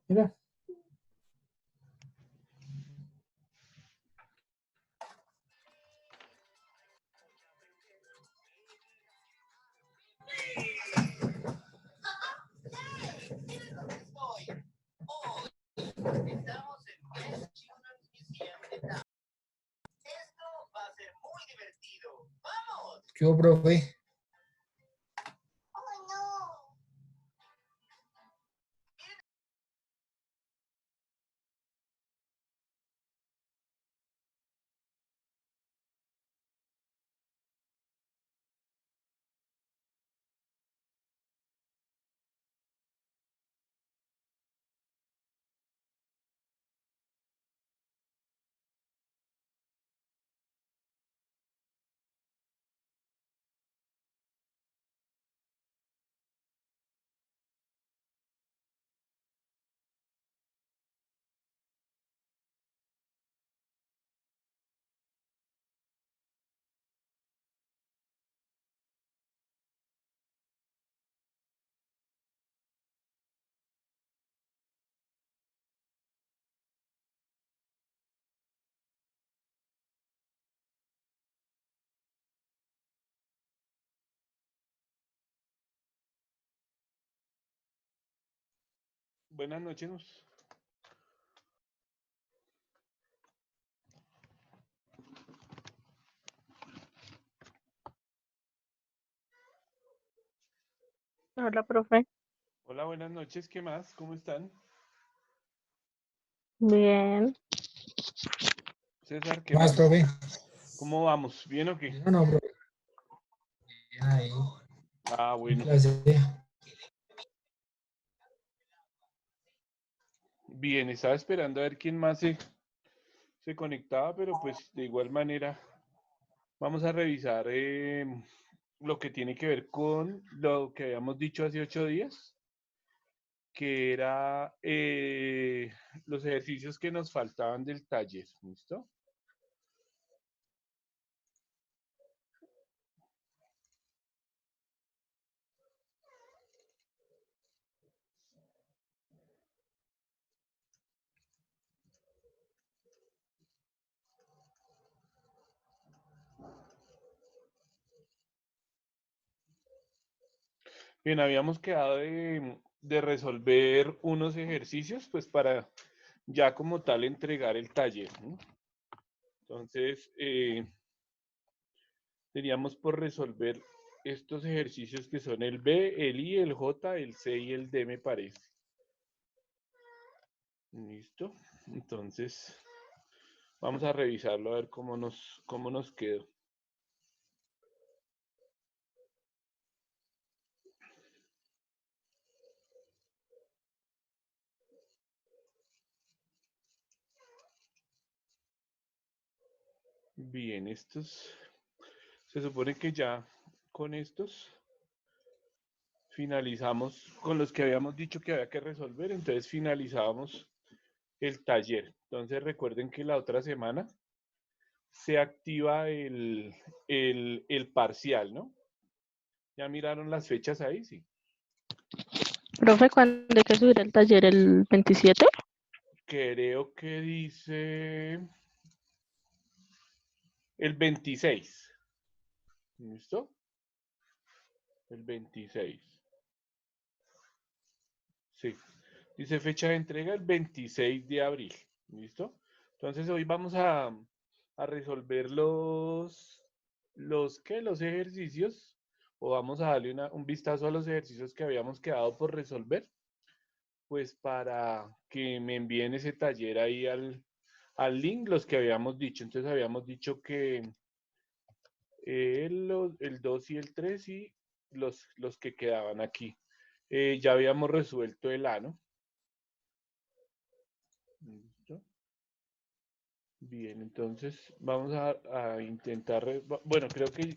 Mira. ¿Qué hubo, profe? Buenas noches. Hola, profe. Hola, buenas noches. ¿Qué más? ¿Cómo están? Bien. César, ¿qué ¿Qué más, más? profe? ¿Cómo vamos? ¿Bien o qué? No, profe. Bien ahí. Ah, En bueno. clase. Bien, estaba esperando a ver quién más se conectaba, pero pues de igual manera vamos a revisar lo que tiene que ver con lo que habíamos dicho hace 8 días, que era los ejercicios que nos faltaban del taller. ¿Listo? Bien, habíamos quedado de resolver unos ejercicios, pues para ya como tal entregar el taller, ¿no? Entonces, teníamos por resolver estos ejercicios que son el B, el I, el J, el C y el D, me parece. ¿Listo? Entonces, vamos a revisarlo a ver cómo nos quedó. Bien, se supone que ya con estos finalizamos con los que habíamos dicho que había que resolver, entonces finalizábamos el taller. Entonces recuerden que la otra semana se activa el parcial, ¿no? ¿Ya miraron las fechas ahí? Sí. Profe, ¿cuándo hay que subir el taller? ¿El 27? Creo que dice el 26. ¿Listo? El 26. Sí. Dice fecha de entrega el 26 de abril. ¿Listo? Entonces hoy vamos a resolver los ejercicios, o vamos a darle un vistazo a los ejercicios que habíamos quedado por resolver, pues para que me envíen ese taller ahí al link, los que habíamos dicho. Entonces habíamos dicho que el 2 y el 3 y los que quedaban aquí. Ya habíamos resuelto el A, ¿no? ¿Listo? Bien, entonces vamos a intentar, bueno, creo que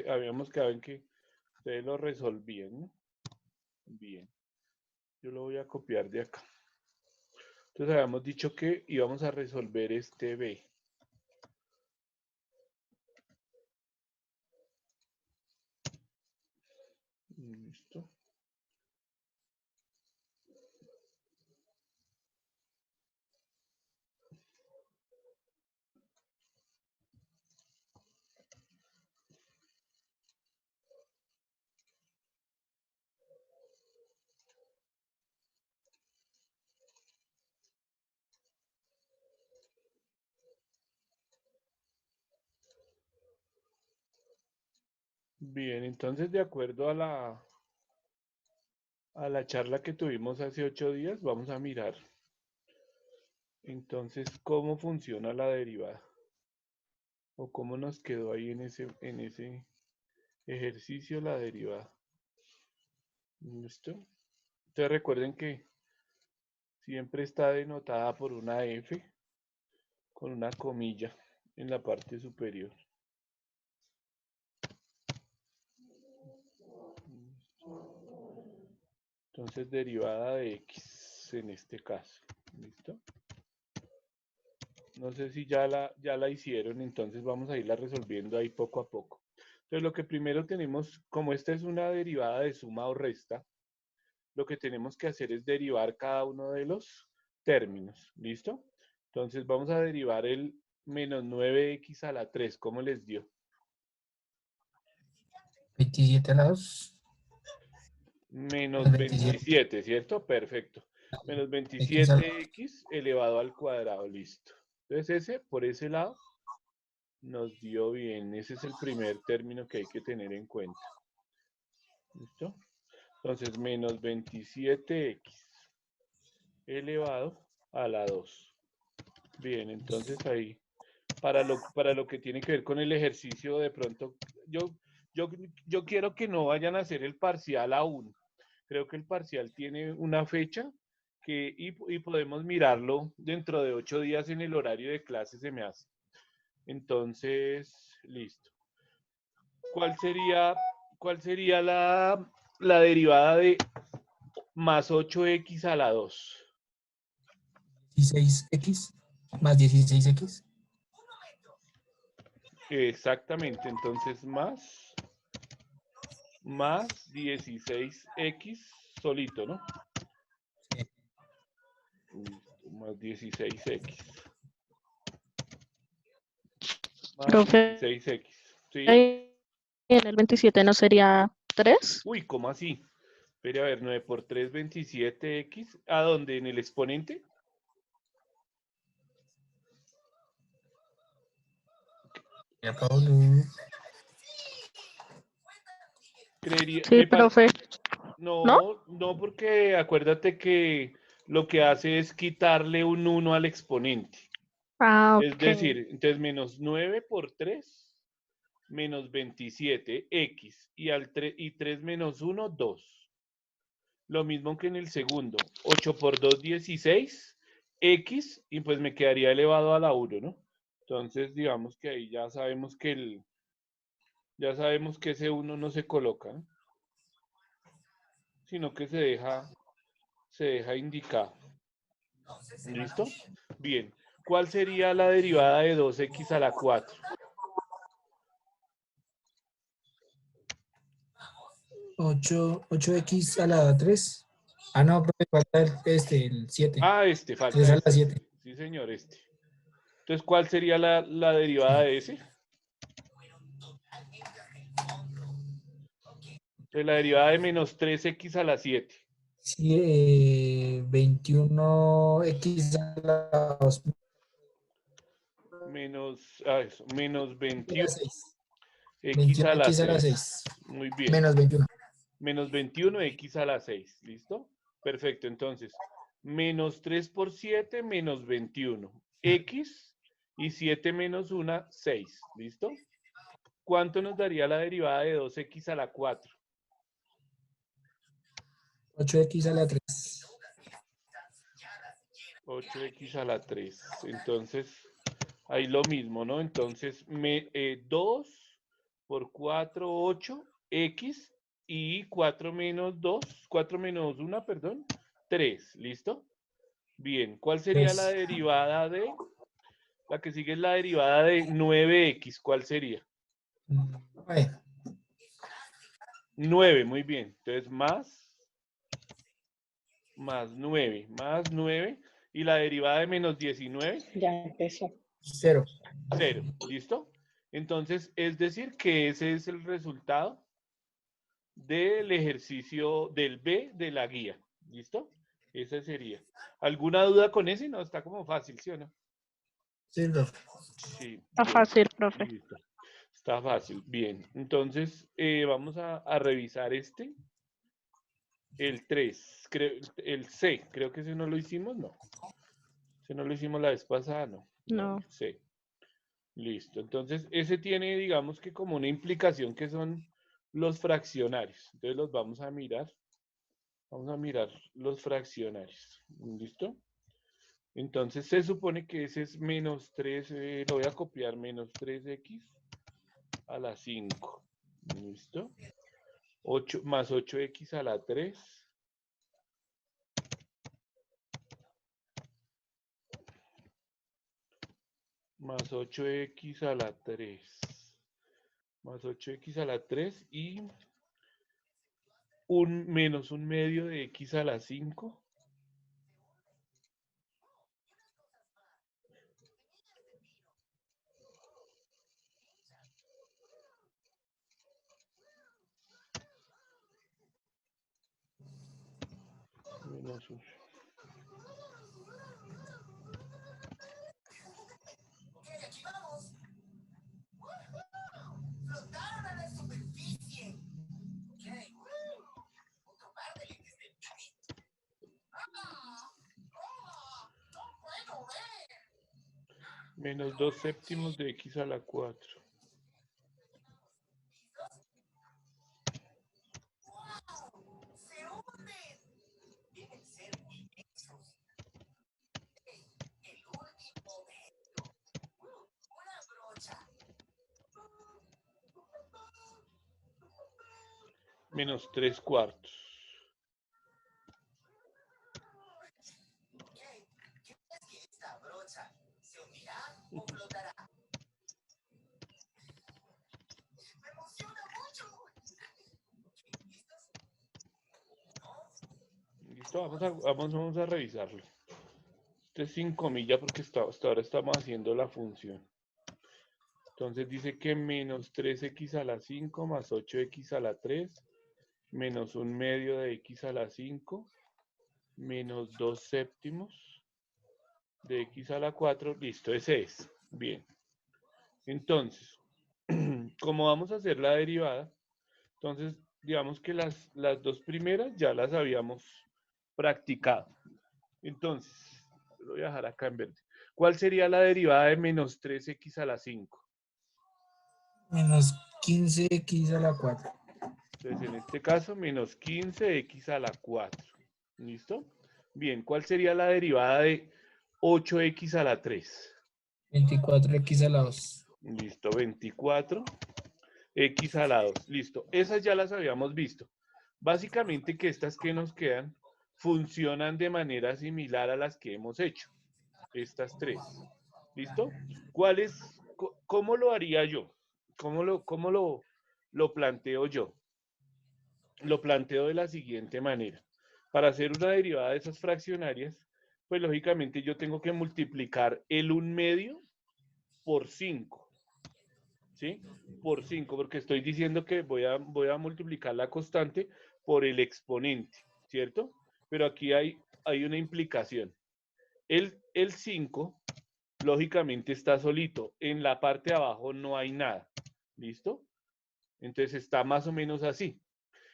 habíamos quedado en que ustedes lo resolvían, ¿no? Bien, yo lo voy a copiar de acá. Entonces habíamos dicho que íbamos a resolver este B. Listo. Bien, entonces de acuerdo a la charla que tuvimos hace 8 días, vamos a mirar entonces cómo funciona la derivada o cómo nos quedó ahí en ese ejercicio la derivada. ¿Listo? Entonces recuerden que siempre está denotada por una F con una comilla en la parte superior. Entonces derivada de X en este caso. ¿Listo? No sé si ya la hicieron, entonces vamos a irla resolviendo ahí poco a poco. Entonces lo que primero tenemos, como esta es una derivada de suma o resta, lo que tenemos que hacer es derivar cada uno de los términos. ¿Listo? Entonces vamos a derivar el menos 9x a la 3. ¿Cómo les dio? 27 a la 2. Menos 27, ¿cierto? Perfecto. Menos X al 27x elevado al cuadrado, listo. Entonces por ese lado, nos dio bien. Ese es el primer término que hay que tener en cuenta. ¿Listo? Entonces, menos 27x elevado a la 2. Bien, entonces ahí, para lo que tiene que ver con el ejercicio, de pronto, yo quiero que no vayan a hacer el parcial aún. Creo que el parcial tiene una fecha y podemos mirarlo dentro de 8 días en el horario de clase, se me hace. Entonces, listo. ¿Cuál sería la derivada de más 8x a la 2? 16x más 16x. Exactamente, entonces más 16x solito, ¿no? Sí. Listo, más 16x. Más Profe, 16x. ¿Sí? ahí en el 27 no sería 3. Uy, ¿cómo así? Espere, a ver, 9 por 3, 27x. ¿A dónde? ¿En el exponente? Ya, Pablo. Creería, Sí, profe. ¿No? no, porque acuérdate que lo que hace es quitarle un 1 al exponente. Ah, Es ok. decir, entonces menos 9 por 3, menos 27x, y 3 menos 1, 2. Lo mismo que en el segundo, 8 por 2, 16, x, y pues me quedaría elevado a la 1, ¿no? Entonces, digamos que ahí ya sabemos que ese 1 no se coloca, ¿no? Sino que se deja indicado. ¿Listo? Bien. ¿Cuál sería la derivada de 2x a la 4? 8x a la 3. Ah, no, profe, falta el 7. Ah, 3 falta a la este. 7. Sí, señor, este. Entonces, ¿cuál sería la derivada de ese? Entonces, la derivada de menos 3x a la 7. Sí, 21x a la 2. Menos 21x 6. a la 21x a la 6. 6. Muy bien. Menos 21. Menos 21x a la 6. ¿Listo? Perfecto. Entonces, menos 3 por 7, menos 21. X y 7 menos 1, 6. ¿Listo? ¿Cuánto nos daría la derivada de 2x a la 4? 8x a la 3. 8x a la 3. Entonces, ahí lo mismo, ¿no? Entonces, 2 por 4, 8, x, y 4 menos 2, 4 menos 1, perdón, 3. ¿Listo? Bien, ¿cuál sería la 3. derivada de? La que sigue es la derivada de 9x. ¿Cuál sería? 9. 9, muy bien. Entonces, más 9. Y la derivada de menos 19, Ya empezó. 0. 0. ¿Listo? Entonces, es decir que ese es el resultado del ejercicio del B de la guía. ¿Listo? Ese sería. ¿Alguna duda con ese? No, está como fácil, ¿sí o no? Sí, profe. Sí, Está bien. fácil, profe. Listo. Está fácil, bien. Entonces, vamos a revisar este. El 3, el C, creo que ese no lo hicimos, no. Ese no lo hicimos la vez pasada, no. No. El C. Listo. Entonces, ese tiene, digamos que como una implicación que son los fraccionarios. Entonces, los vamos a mirar. Vamos a mirar los fraccionarios. ¿Listo? Entonces, se supone que ese es menos 3, lo voy a copiar, menos 3x a la 5. ¿Listo? 8 más 8x a la 3. Más 8x a la 3. Más 8x a la 3 y menos un medio de x a la 5. Menos 1. Menos 2 séptimos de x a la 4. Menos 3/4. Listo, vamos a revisarlo. Este es sin comilla porque hasta ahora estamos haciendo la función. Entonces dice que menos 3x a la 5 más 8x a la 3 menos un medio de x a la 5 menos 2 séptimos de x a la 4. Listo, ese es. Bien. Entonces, como vamos a hacer la derivada, entonces digamos que las dos primeras ya las habíamos practicado. Entonces, lo voy a dejar acá en verde. ¿Cuál sería la derivada de menos 3x a la 5? Menos 15x a la 4. Entonces, en este caso, menos 15x a la 4. ¿Listo? Bien, ¿cuál sería la derivada de 8x a la 3? 24x a la 2. Listo, 24x a la 2. Listo, esas ya las habíamos visto. Básicamente que estas que nos quedan funcionan de manera similar a las que hemos hecho. Estas tres. ¿Listo? ¿Cómo lo haría yo? ¿Cómo lo planteo yo? Lo planteo de la siguiente manera. Para hacer una derivada de esas fraccionarias, pues lógicamente yo tengo que multiplicar el 1/2 por 5. ¿Sí? Por 5, porque estoy diciendo que voy a multiplicar la constante por el exponente, ¿cierto? Pero aquí hay una implicación. El 5, lógicamente, está solito. En la parte de abajo no hay nada. ¿Listo? Entonces está más o menos así.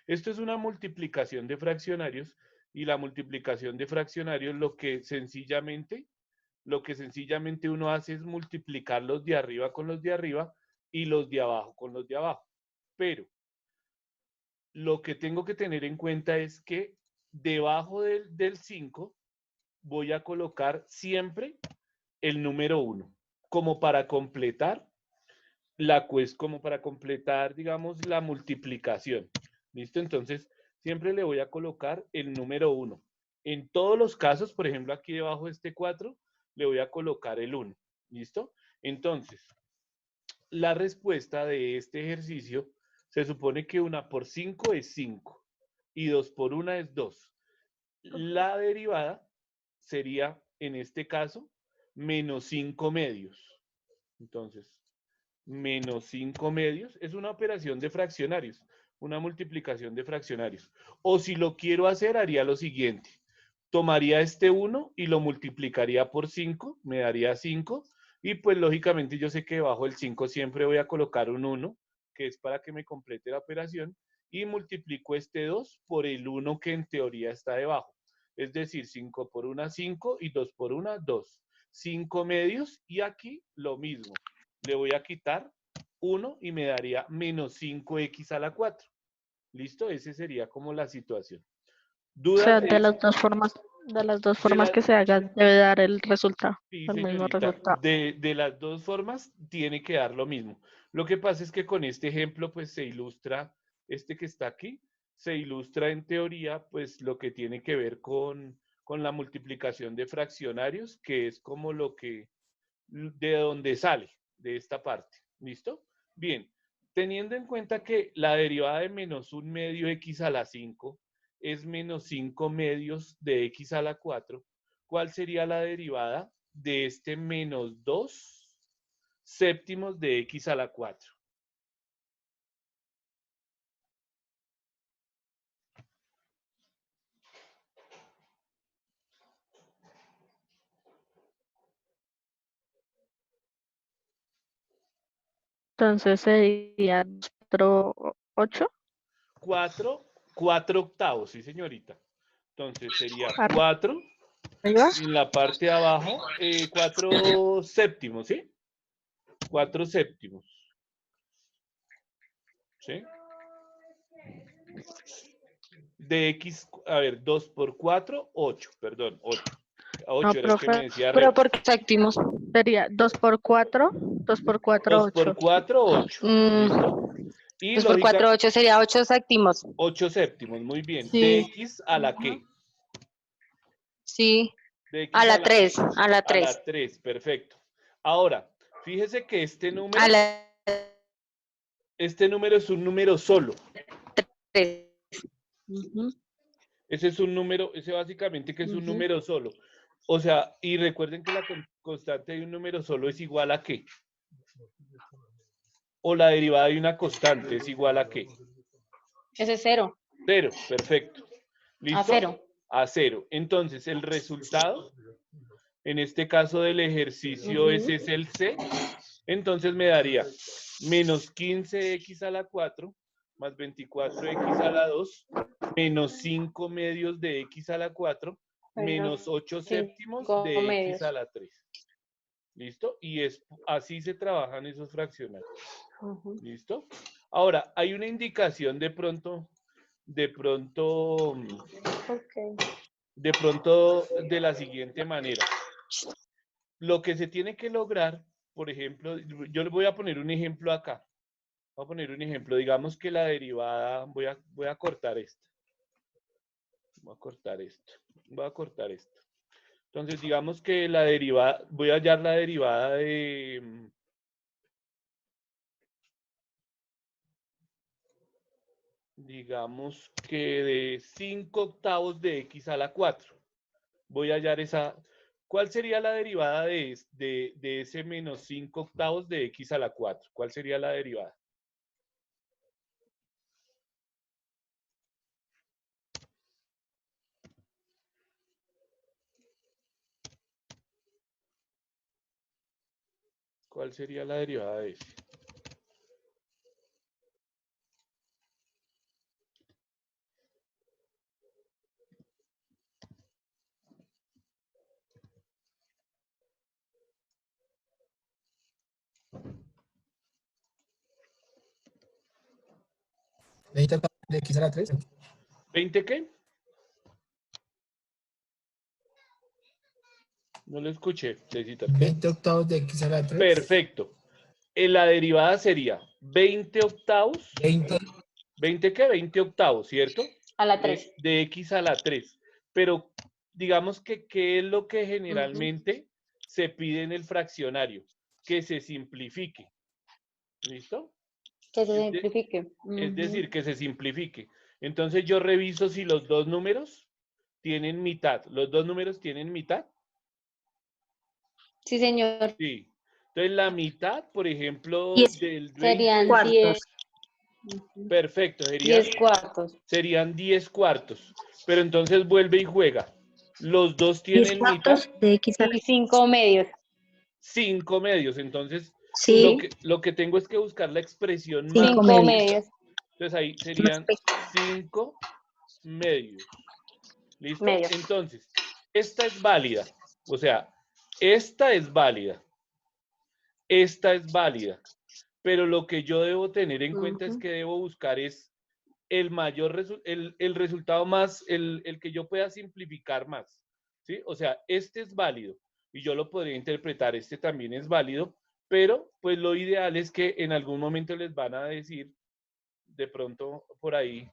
Esto es una multiplicación de fraccionarios y la multiplicación de fraccionarios lo que sencillamente uno hace es multiplicar los de arriba con los de arriba y los de abajo con los de abajo. Pero lo que tengo que tener en cuenta es que debajo del 5 voy a colocar siempre el número 1, como para completar digamos, la multiplicación. ¿Listo? Entonces, siempre le voy a colocar el número 1. En todos los casos, por ejemplo, aquí debajo de este 4, le voy a colocar el 1. ¿Listo? Entonces, la respuesta de este ejercicio se supone que 1 por 5 es 5 y 2 por 1 es 2. La derivada sería, en este caso, menos 5 medios. Entonces, menos 5 medios es una operación de fraccionarios, una multiplicación de fraccionarios. O si lo quiero hacer, haría lo siguiente. Tomaría este 1 y lo multiplicaría por 5, me daría 5, Y pues lógicamente yo sé que debajo del 5 siempre voy a colocar un 1, que es para que me complete la operación, y multiplico este 2 por el 1 que en teoría está debajo. Es decir, 5 por 1, 5 y 2 por 1, 2. 5 medios y aquí lo mismo. Le voy a quitar 1 y me daría menos 5x a la 4. ¿Listo? Esa sería como la situación. O ¿Dudas sea, de de eso? las dos formas la- que se haga, debe dar el resultado, Sí, el mismo señorita, resultado. de las dos formas tiene que dar lo mismo. Lo que pasa es que con este ejemplo, pues se ilustra, este que está aquí, se ilustra en teoría, pues lo que tiene que ver con la multiplicación de fraccionarios, que es como lo que, de donde sale, de esta parte. ¿Listo? Bien, teniendo en cuenta que la derivada de menos 1 medio x a la 5 es menos 5 medios de x a la 4, ¿cuál sería la derivada de este menos 2 séptimos de x a la 4? Entonces sería 8. 4 octavos, sí señorita. Entonces sería Arriba. 4 en la parte de abajo, 4 séptimos, ¿sí? 4 séptimos. ¿Sí? De x, a ver, 2 por 4, 8, perdón, 8. 8 No, era el que me profe, decía Pero Reo. porque séptimos. sería 2 por 4, 2 por 4, 2 por 8. 4, 8. ¿Listo? Y 2 por 4, lógica, 8 sería 8 séptimos. 8 séptimos, muy bien. Sí. ¿De x a la qué? Sí. De x A la 3, a la a 3. la 3, perfecto. Ahora, fíjese que este A número la es un número solo. 3. Ese es un número, ese básicamente que es un número solo. O sea, y recuerden que la constante de un número solo es igual a ¿qué? O la derivada de una constante es igual a ¿qué? Ese es 0. 0, perfecto. ¿Listo? A 0. A 0. Entonces, el resultado, en este caso del ejercicio, ese es el C. Entonces me daría menos 15x a la 4 más 24x a la 2 menos 5 medios de x a la 4 menos 8 séptimos de x a la 3. ¿Listo? Y así se trabajan esos fraccionarios. ¿Listo? Ahora, hay una indicación de pronto de la siguiente manera. Lo que se tiene que lograr, por ejemplo, yo le voy a poner un ejemplo acá. Voy a poner un ejemplo. Digamos que la derivada, voy a cortar esto. Voy a cortar esto. Voy a cortar esto. Entonces, digamos que la derivada, voy a hallar la derivada de... Digamos que de 5 octavos de x a la 4. Voy a hallar esa... ¿Cuál sería la derivada de ese menos 5 octavos de x a la 4? ¿Cuál sería la derivada? ¿Cuál sería la derivada de ese? ¿20 de x a la 3? ¿20 qué? No lo escuché, Cecita. ¿Qué? 20 octavos de x a la 3. Perfecto. La derivada sería 20 octavos. 20. ¿20 qué? 20 octavos, ¿cierto? A la 3. De x a la 3. Pero digamos que, ¿qué es lo que generalmente se pide en el fraccionario? Que se simplifique. ¿Listo? Que se simplifique. Es decir, que se simplifique. Entonces yo reviso si los dos números tienen mitad. ¿Los dos números tienen mitad? Sí, señor. Sí. Entonces la mitad, por ejemplo, 10 del 20. serían Cuartos. 10. Perfecto, 10 cuartos. serían 10 cuartos. Pero entonces vuelve y juega. Los dos 10 tienen mitad. cuartos de x a la Y 5 medios. 5 medios. Entonces, Sí, lo que tengo es que buscar la expresión más. 5 5 medios. medios. Entonces ahí serían 5 medios. ¿Listo? Medios. Entonces, esta es válida. O sea, esta es válida. Esta es válida. Pero lo que yo debo tener en cuenta es que debo buscar es el mayor el resultado más, el que yo pueda simplificar más. ¿Sí? O sea, este es válido y yo lo podría interpretar, este también es válido, pero pues lo ideal es que en algún momento les van a decir, de pronto por ahí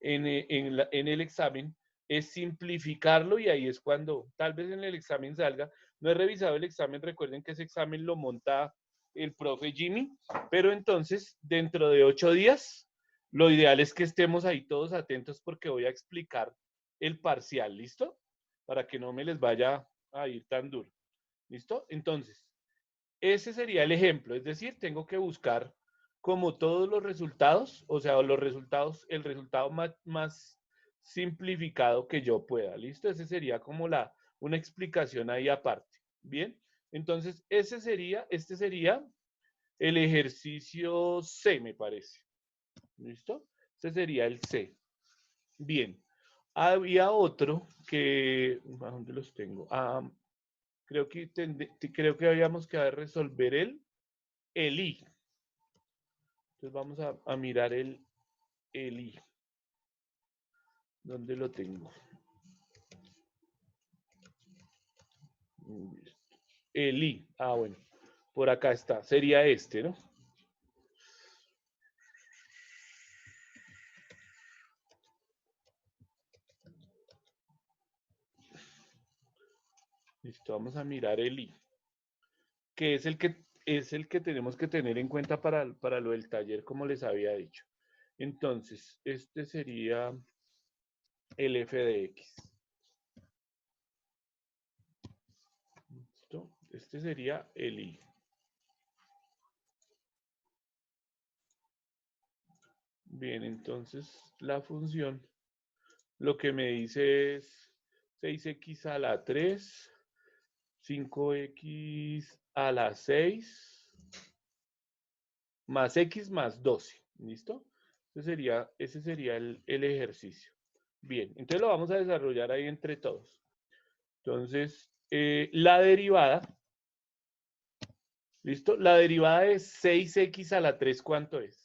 en el examen, es simplificarlo y ahí es cuando tal vez en el examen salga. No he revisado el examen, recuerden que ese examen lo monta el profe Jimmy, pero entonces dentro de 8 días, lo ideal es que estemos ahí todos atentos porque voy a explicar el parcial, ¿listo? Para que no me les vaya a ir tan duro, ¿listo? Entonces, ese sería el ejemplo, es decir, tengo que buscar como todos los resultados, o sea, los resultados, el resultado más simplificado que yo pueda, ¿listo? Ese sería como una explicación ahí aparte, ¿bien? Entonces, este sería el ejercicio C, me parece, ¿listo? Ese sería el C. Bien, había otro que, ¿a dónde los tengo? Creo que habíamos que resolver el I. Entonces vamos a mirar el I. ¿Dónde lo tengo? El I. Bueno. Por acá está. Sería este, ¿no? Listo, vamos a mirar el I. Que es el que tenemos que tener en cuenta para lo del taller, como les había dicho. Entonces, este sería el f de x. ¿Listo? Este sería el I. Bien, entonces la función lo que me dice es 6x a la 3, 5x a la 6, más x más 12. ¿Listo? Ese sería el ejercicio. Bien, entonces lo vamos a desarrollar ahí entre todos. Entonces, la derivada, ¿listo? La derivada de 6x a la 3, ¿cuánto es?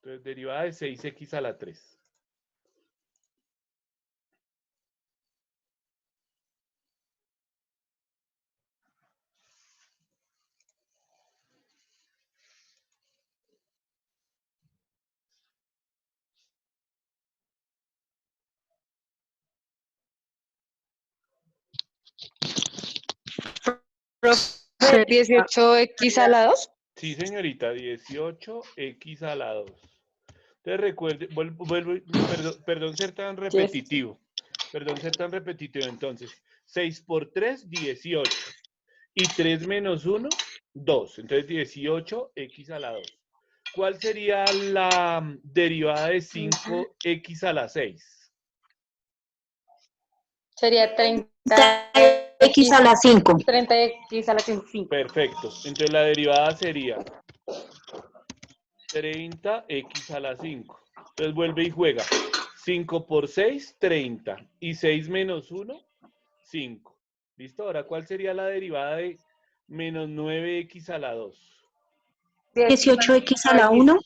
Entonces, derivada de 6x a la 3. Sería 18x a la 2. Sí, señorita, 18x a la 2. Entonces recuerde, perdón ser tan repetitivo. Perdón ser tan repetitivo. Entonces, 6 por 3, 18. Y 3 menos 1, 2. Entonces, 18x a la 2. ¿Cuál sería la derivada de 5x a la 6? Sería 30x X a la 5. 30x a la 5. Perfecto. Entonces, la derivada sería 30x a la 5. Entonces, vuelve y juega. 5 por 6, 30. Y 6 menos 1, 5. ¿Listo? Ahora, ¿cuál sería la derivada de menos 9x a la 2? 18x a la 1,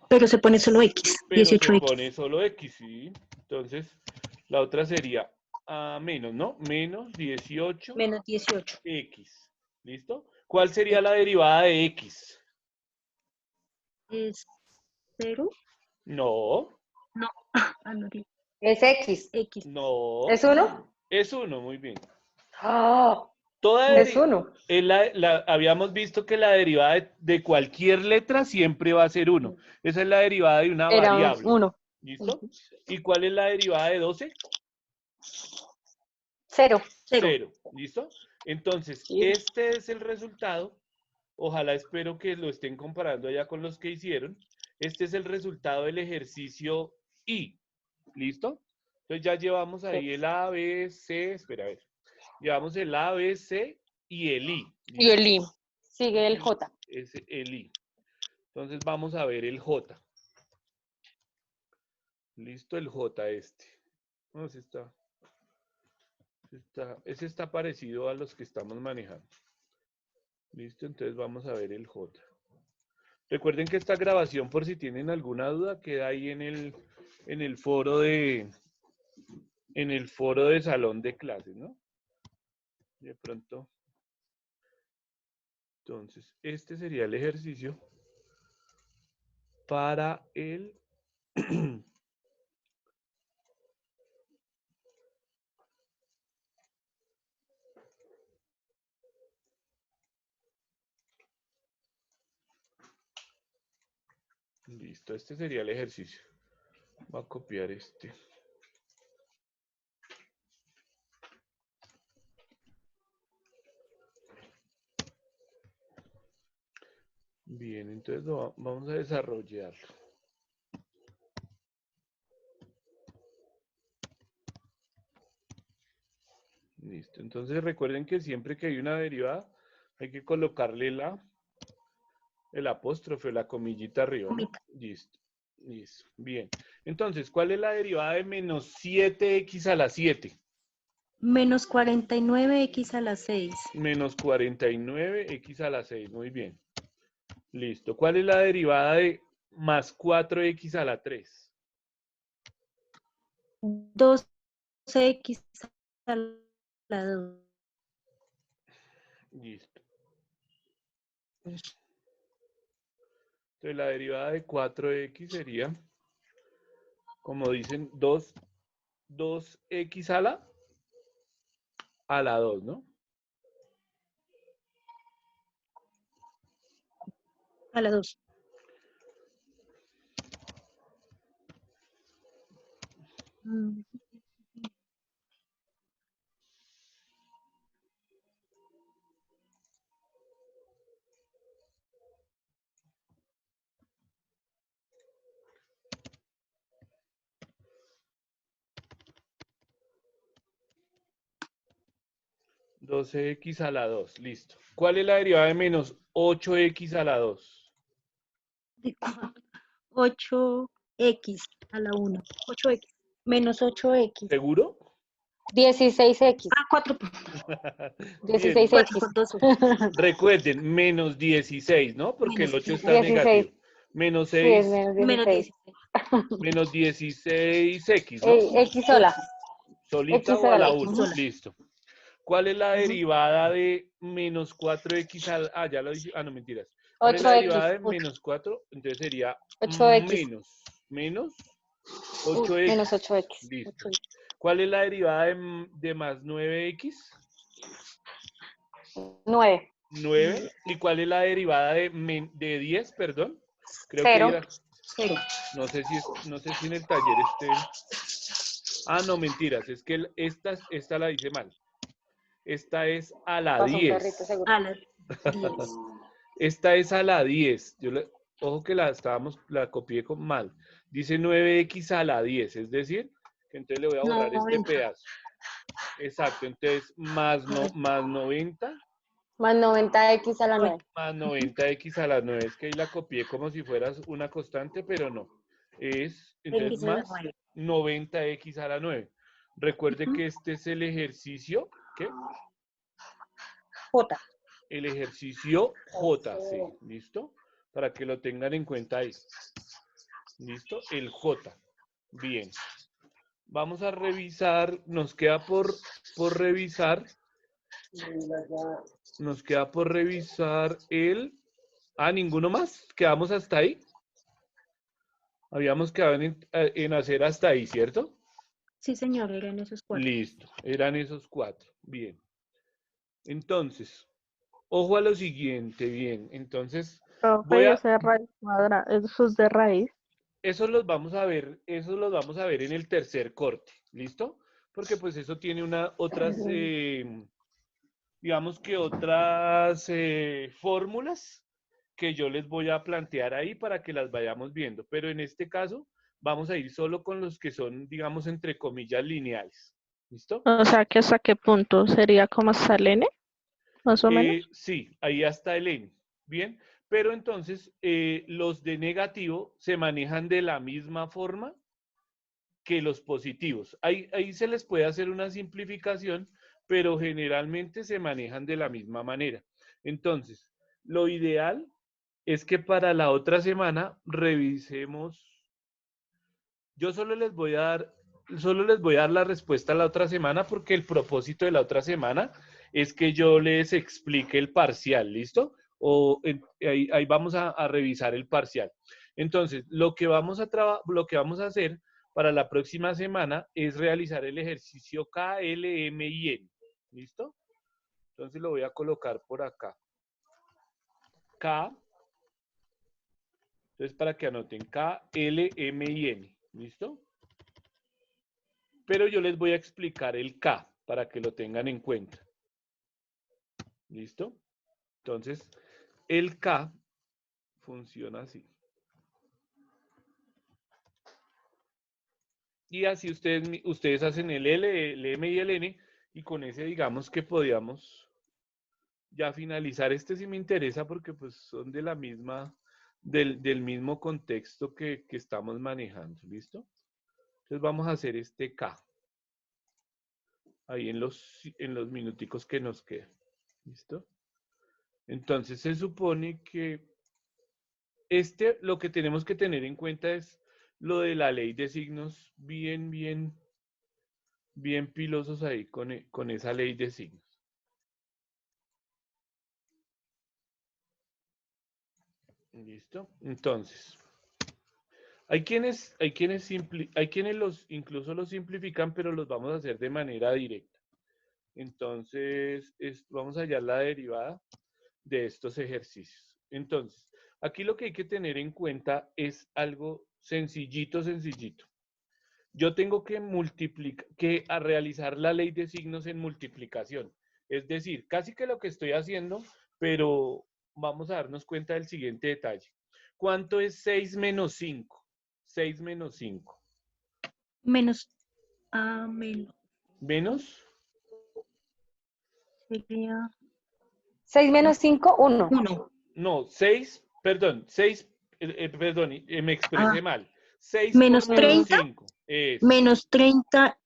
pero se pone solo X. Pero se 18X. pone solo X, ¿sí? Entonces, la otra sería menos, ¿no? Menos 18 Menos 18. X. ¿Listo? ¿Cuál sería la derivada de X? Es 0. No, No. No, Es X. X. no. ¿Es 1? Es 1, muy bien. ¡Ah! Toda Es 1. habíamos visto que la derivada de cualquier letra siempre va a ser 1. Esa es la derivada de una Era variable. 1. ¿Listo? ¿Y cuál es la derivada de 12? 0. 0. 0. ¿Listo? Entonces, Sí. este es el resultado Ojalá espero que lo estén comparando allá con los que hicieron. Este es el resultado del ejercicio I. ¿Listo? Entonces ya llevamos ahí el A, B, C. Espera, a ver. Llevamos el A, B, C y el I. Y el I. Sigue el J. Es el I. Entonces vamos a ver el J. Listo, el J este. No, ese está parecido a los que estamos manejando. Listo, entonces vamos a ver el J. Recuerden que esta grabación, por si tienen alguna duda, queda ahí en el foro de salón de clases, ¿no? De pronto. Entonces, este sería el ejercicio para el listo, este sería el ejercicio. Voy a copiar este. Bien, entonces vamos a desarrollarlo. Listo, entonces recuerden que siempre que hay una derivada hay que colocarle el apóstrofe, la comillita arriba, ¿no? Listo, listo, bien. Entonces, ¿cuál es la derivada de menos 7x a la 7? Menos 49x a la 6. Menos 49x a la 6, muy bien. Listo, ¿cuál es la derivada de más 4x a la 3? 12x a la 2. Listo. Entonces la derivada de 4x sería, como dicen, 2x a la 2, ¿no? A la 2. X a la 2, listo. ¿Cuál es la derivada de menos 8x a la 2? 8x a la 1. 8x. Menos 8x. ¿Seguro? 16X. Ah, 4. Bien, 16X. Por 12. recuerden, menos 16, ¿no? Porque el 8 está 16. negativo. Menos Sí, es 6, menos 16. menos 16x, ¿no? X sola. ¿Solita X o a la sola. 1? Listo. ¿Cuál es la derivada de menos 4x al... Ah, ya lo dije. Ah, no, mentiras. ¿Cuál es la 8X. derivada de menos 4? Entonces sería 8X. menos 8x. Menos 8X. Listo. ¿Cuál es la derivada de más 9x? 9. 9. ¿Y cuál es la derivada de 10, perdón? Creo que 0. era... 0. No sé si en el taller Ah, no, mentiras. Es que esta la hice mal. Esta es a la Pasó un 10. perrito seguro. A la 10. Esta es a la 10. Ojo que la copié mal. Dice 9x a la 10. Es decir, que entonces le voy a borrar este 90. pedazo. Exacto. Entonces, más 90. Más 90X a la 9. Más 90x a la 9. Es que ahí la copié como si fueras una constante, pero no. Es entonces X a la más 9. 90x a la 9. Recuerde que este es el ejercicio. ¿Qué? J. El ejercicio J, sí. ¿Listo? Para que lo tengan en cuenta ahí. ¿Listo? El J. Bien. Vamos a revisar. Nos queda por revisar. Nos queda por revisar el... Ah, ¿ninguno más? ¿Quedamos hasta ahí? Habíamos quedado en hacer hasta ahí, ¿cierto? Sí, señor, eran esos 4. Listo. Eran esos 4. Bien. Entonces, ojo a lo siguiente. Bien. Entonces, Profe, y ese de raíz cuadrada, esos de raíz. esos los vamos a ver en el tercer corte. ¿Listo? Porque pues eso tiene otras digamos que otras fórmulas que yo les voy a plantear ahí para que las vayamos viendo. Pero en este caso vamos a ir solo con los que son, digamos, entre comillas, lineales. ¿Listo? O sea, que hasta qué punto sería como hasta el n, más o menos. Sí, ahí hasta el n. Bien, pero entonces los de negativo se manejan de la misma forma que los positivos. Ahí se les puede hacer una simplificación, pero generalmente se manejan de la misma manera. Entonces, lo ideal es que para la otra semana revisemos. Yo solo les voy a dar la respuesta la otra semana porque el propósito de la otra semana es que yo les explique el parcial, ¿listo? Ahí vamos a revisar el parcial. Entonces, lo que vamos a hacer para la próxima semana es realizar el ejercicio K, L, M y N. ¿Listo? Entonces lo voy a colocar por acá. K. Entonces, para que anoten K, L, M y N. ¿Listo? Pero yo les voy a explicar el K para que lo tengan en cuenta. ¿Listo? Entonces, el K funciona así. Y así ustedes hacen el L, el M y el N, y con ese digamos que podíamos ya finalizar. Este sí me interesa porque pues son de la misma, del mismo contexto que estamos manejando. ¿Listo? Entonces vamos a hacer este K. Ahí en los minuticos que nos quedan. ¿Listo? Entonces se supone que lo que tenemos que tener en cuenta es lo de la ley de signos, bien pilosos ahí con esa ley de signos. ¿Listo? Entonces, hay quienes incluso los simplifican, pero los vamos a hacer de manera directa. Entonces, vamos a hallar la derivada de estos ejercicios. Entonces, aquí lo que hay que tener en cuenta es algo sencillito. Yo tengo que realizar la ley de signos en multiplicación. Es decir, casi que lo que estoy haciendo, pero vamos a darnos cuenta del siguiente detalle. ¿Cuánto es 6 menos 5? 6 menos 5. Menos. ¿Menos? Sería 6 menos 5, 1. 1. No, 6, perdón, 6, perdón, me expresé mal. 6 Menos por menos 30. 5. Menos 30.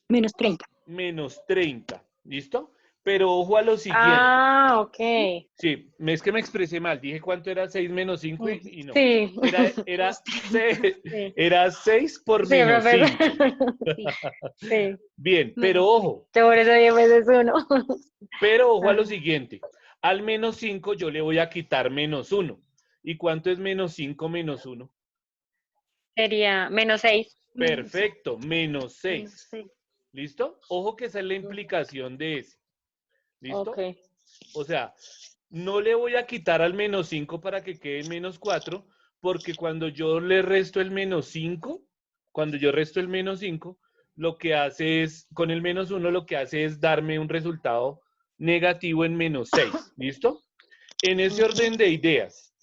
Menos 30. Menos 30. ¿Listo? Pero ojo a lo siguiente. Ah, ok. Sí, es que me expresé mal. Dije cuánto era 6 menos 5 y no. Sí. Era Sí. 6 por Sí, menos profe. 5. Sí. Bien, pero Menos ojo. Yo por eso 10 veces 1. Pero ojo a lo siguiente. Al menos 5 yo le voy a quitar menos 1. ¿Y cuánto es menos 5 menos 1? Sería menos 6. Perfecto, menos 6. Menos 6. ¿Listo? Ojo que esa es la implicación de ese. ¿Listo? Ok. O sea, no le voy a quitar al menos 5 para que quede en menos 4, porque cuando yo le resto el menos 5, lo que hace es, con el menos 1, lo que hace es darme un resultado negativo en menos 6. ¿Listo? En ese orden de ideas,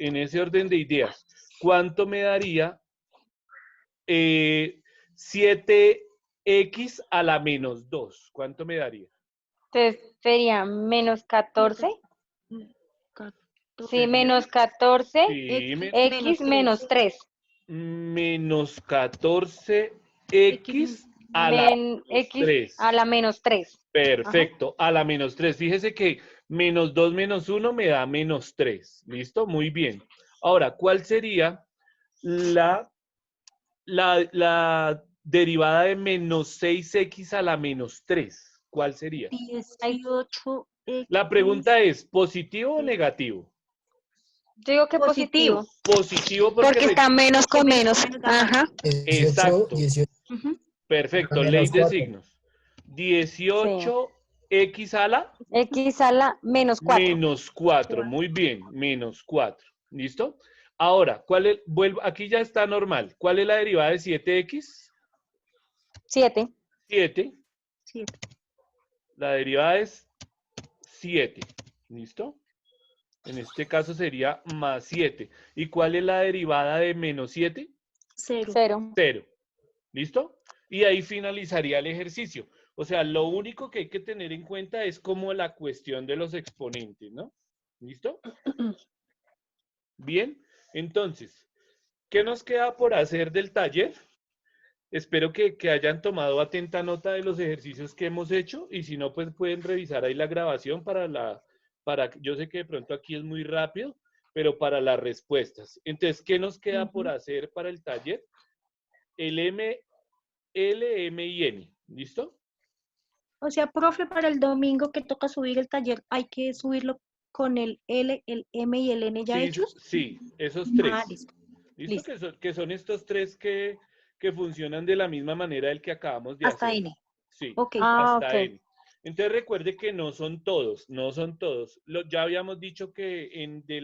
¿cuánto me daría 7x a la menos 2? ¿Cuánto me daría? Entonces sería menos 14. 14. Sí, menos 14. Sí, X menos 3. menos 14x a la X 3. a la menos 3. Perfecto, a la menos 3. Fíjese que menos 2 menos 1 me da menos 3. ¿Listo? Muy bien. Ahora, ¿cuál sería la derivada de menos 6x a la menos 3? ¿Cuál sería? 18. La pregunta es, ¿positivo o negativo? Yo digo que positivo. Positivo Porque está menos con menos. Ajá. 18, Exacto. 18. Perfecto, Menos ley de 4. signos. 18x a la X a la menos 4. menos 4. Muy bien, menos 4. ¿Listo? Ahora, aquí ya está normal. ¿Cuál es la derivada de 7x? 7. 7. 7. La derivada es 7. ¿Listo? En este caso sería más 7. ¿Y cuál es la derivada de menos 7? 0. 0. 0. ¿Listo? Y ahí finalizaría el ejercicio. O sea, lo único que hay que tener en cuenta es como la cuestión de los exponentes, ¿no? ¿Listo? Bien, entonces, ¿qué nos queda por hacer del taller? Espero que hayan tomado atenta nota de los ejercicios que hemos hecho y si no, pues pueden revisar ahí la grabación yo sé que de pronto aquí es muy rápido, pero para las respuestas. Entonces, ¿qué nos queda por hacer para el taller? El L, M y N. ¿Listo? O sea, profe, para el domingo que toca subir el taller, hay que subirlo con el L, el M y el N ya Sí, hechos. sí, esos Ah, tres. listo. ¿Listo? Listo. Que son estos tres que funcionan de la misma manera del que acabamos de Hasta hacer. N. Sí, Ok. Ah, hasta ok. N. Entonces recuerde que no son todos, no son todos. Ya habíamos dicho que de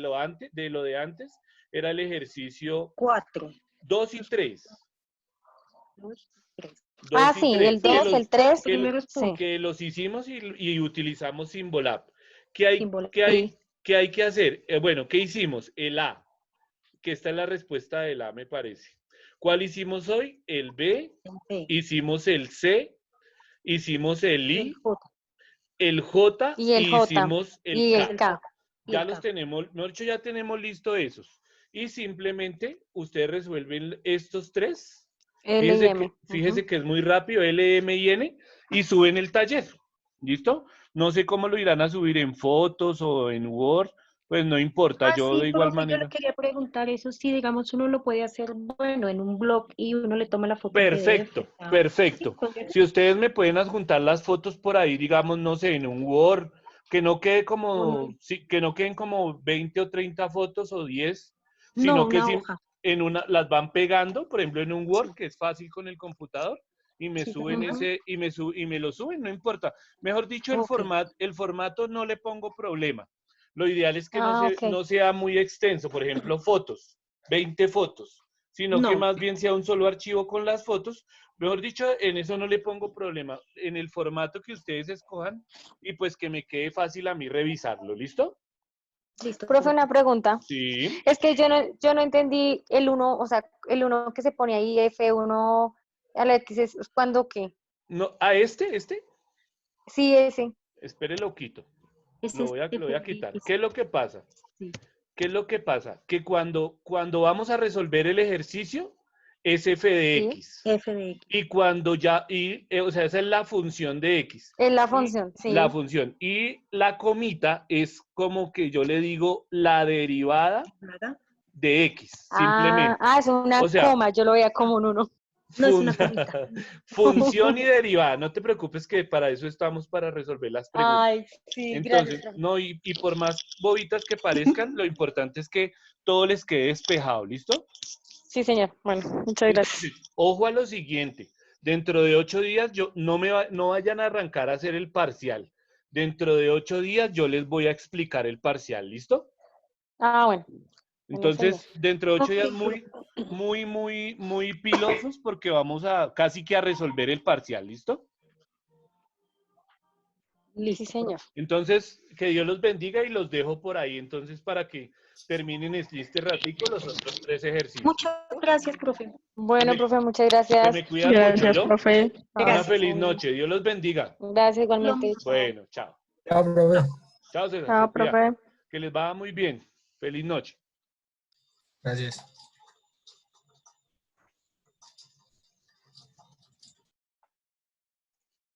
lo de antes era el ejercicio 4. 2 y 3. 2, 3. Ah, 2 y sí, el 3, 2, el 3, Primeros sí. puntos. que los hicimos y utilizamos Symbolab. ¿Qué hay, Símbolo. Sí. qué hay que hacer? Bueno, ¿qué hicimos? El A, que esta es la respuesta del A, me parece. ¿Cuál hicimos hoy? El B, B. hicimos el C, hicimos el El I, J. el J Y el y J. hicimos el Y K. el K. Y Ya el los K. tenemos, mejor dicho, ya tenemos listo esos. Y simplemente ustedes resuelven estos tres. L y M. Fíjese que es muy rápido, L, M y N, y suben el taller. ¿Listo? No sé cómo lo irán a subir en fotos o en Word, pues no importa, Ah, yo sí, de igual profe, yo le manera. quería preguntar eso, si digamos uno lo puede hacer, bueno, en un blog y uno le toma la foto en PDF. Perfecto, Ah, perfecto. ¿sí? ¿Podría ser? Si ustedes me pueden adjuntar las fotos por ahí, digamos, no sé, en un Word, que no quede como, sí, que no queden como 20 o 30 fotos o 10, No, sino que una si hoja. las van pegando, por ejemplo, en un Word, Sí, que es fácil con el computador, y me sí, suben ajá. y me lo suben, no importa. Mejor dicho, Ok. el formato no le pongo problema. Lo ideal es que Ah, ok. no sea muy extenso, por ejemplo, fotos, 20 fotos, sino que No, más bien sea un solo archivo con las fotos. Mejor dicho, en eso no le pongo problema. En el formato que ustedes escojan y pues que me quede fácil a mí revisarlo. ¿Listo? listo, Profe, profe. una pregunta. Sí. Es que yo no entendí el 1, o sea, el 1 que se pone ahí, F1, a la X, ¿es cuándo qué? No, a este, Sí, ese. espere lo quito. Ese es Lo voy a quitar. FX. ¿Qué es lo que pasa? Sí, ¿Qué es lo que pasa? Que cuando vamos a resolver el ejercicio, es f de Sí, x. FX. Y o sea, esa es la función de x. es la Y función, la sí. función. Y la comita es como que yo le digo la derivada Nada. de x, simplemente. Es una O sea, coma, yo lo veía como un 1. No es fun- una comita. función y derivada. No te preocupes que para eso estamos, para resolver las preguntas. Ay, sí, gracias, Entonces, profe. no, y por más bobitas que parezcan, lo importante es que todo les quede despejado, ¿listo? Sí, señor. Bueno, muchas gracias. Entonces, ojo a lo siguiente. Dentro de 8 días, no vayan a arrancar a hacer el parcial. Dentro de 8 días yo les voy a explicar el parcial, ¿listo? Bueno. Bueno, señor. Entonces, dentro de 8 Ok, días profe. muy pilosos porque vamos a casi que a resolver el parcial, ¿listo? Sí, Listo, señor. profe. Entonces, que Dios los bendiga y los dejo por ahí, entonces, para que terminen este ratico los otros 3 ejercicios. Muchas gracias, profe. Bueno, profe, muchas Se gracias. me cuidan mucho, Gracias, ¿yo? profe. Una Gracias. feliz noche. Dios los bendiga. Gracias Lo igualmente. mismo. Bueno, chao. Chao, profe. Chao, César. Se Chao, cuida. profe. Que les vaya muy bien. Feliz noche. Gracias.